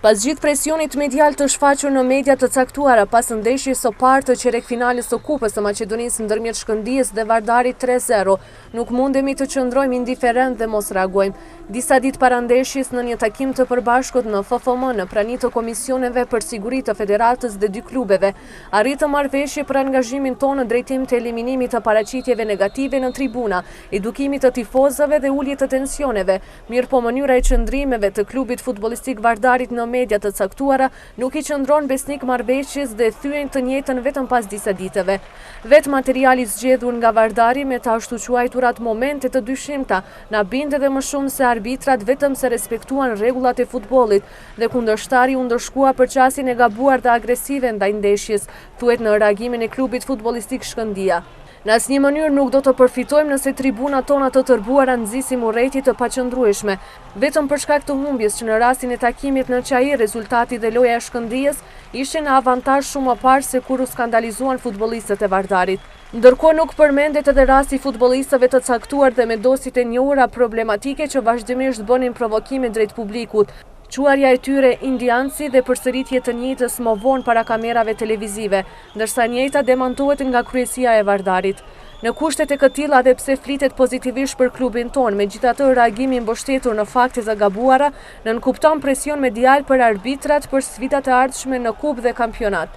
Pas gjithë presionit medial të shfaqur në media të caktuara pas ndeshjes së parë të qerekfinales së Kupës së Maqedonisë ndërmjet Shkëndijës dhe Vardarit 3-0, nuk mundemi të qëndrojmë indiferent dhe mos reagojmë. Disa ditë para ndeshjes në një takim të përbashkët në FFM në prani të komisioneve për siguri të federatës dhe dy klubeve, arritëm marrëveshje për angazhimin tonë në drejtim të eliminimit të paraqitjeve negative në tribuna, edukimit të tifozëve dhe ulje të tensioneve, mirëpo mënyra e qëndrimeve të klubit futbollistik Vardarit në media të caktuara nuk i qëndron besnik marrëveshjes dhe thyen të njëjtën vetëm pas disa ditëve. Vetë materiali zgjedhur nga Vardari me të ashtu quajturat momente të dyshimta na binde dhe më shumë se arbitrat vetëm se respektuan rregullat e futbollit dhe kundërshtari u ndërshkua për qasjen e gabuar dhe agresive ndaj ndeshjes, thuhet në reagimin e klubit futbollistik Shkëndija. Në asnjë mënyrë nuk do të përfitojmë nëse tribunat tona të tërbuara nxisim urrëti të paqëndrueshme, vetëm për shkak të humbjes që në rastin e takimit në Çair rezultati dhe loja e Shkëndijës ishin në avantazh shumë më parë se kur u skandalizuan futbollistët e Vardarit. Ndërkohë nuk përmendet edhe rasti futbollistëve të caktuar dhe me dosit e njohura problematike që vazhdimisht bënin provokime drejt publikut. Quarja e tyre indianci dhe përsëritje të njëjtës më vonë para kamerave televizive, ndërsa njëjta demantohet nga kryesia e Vardarit. Në kushtet e këtilla dhe pse flitet pozitivisht për klubin tonë, megjithatë reagimi mbështetur në fakte të gabuara nënkupton presion medial për arbitrat për sfidat e ardhshme në kupë dhe kampionat.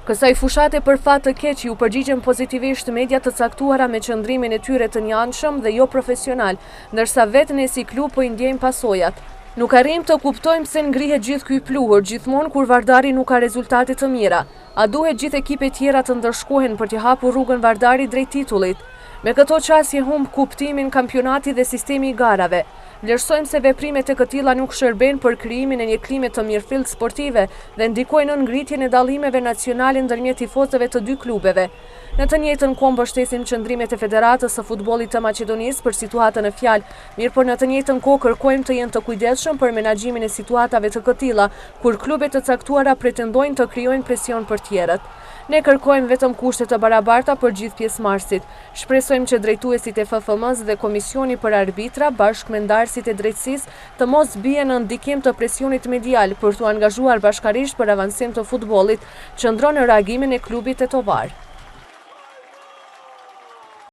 Kësaj fushate për fat të keq u përgjigjen pozitivisht media të caktuara me qëndrimin e tyre të njanshëm dhe jo profesional, ndërsa vetë ne si klub po i ndjejmë pasojat. Nuk arrim të kuptojmë se ngrihet gjithë ky pluhur gjithmonë kur Vardari nuk ka rezultate të mira. A duhet gjithë ekipet tjera të ndërshkohen për t'i hapur rrugën Vardarit drejt titullit? Me këto qasje humb kuptimin kampionati dhe sistemi i garave. Vlerësojmë se veprimet e këtilla nuk shërben për krijimin e një klime të mirëfillt sportive dhe ndikojnë në ngritjen e dallimeve nacionale ndërmjet tifozëve të dy klubeve. Në të njëjtën kohë mbështesim qëndrimet e Federatës së Futbollit të Maqedonisë për situatën e fjalë, mirëpo në të njëjtën kohë kërkojmë të jenë të kujdesshëm për menaxhimin e situatave të këtilla, kur klubet të caktuara pretendojnë të krijojnë presion për tjerët. Ne kërkojmë vetëm kushte të barabarta për gjithë pjesëmarrësit. Shpresojmë që drejtuesit e FFM-s dhe Komisioni për Arbitra bashkë me ndarësit e drejtësisë të mos bien në ndikim të presionit medial për t'u angazhuar bashkarisht për avancim të futbollit, qëndron në reagimin e klubit tetovar.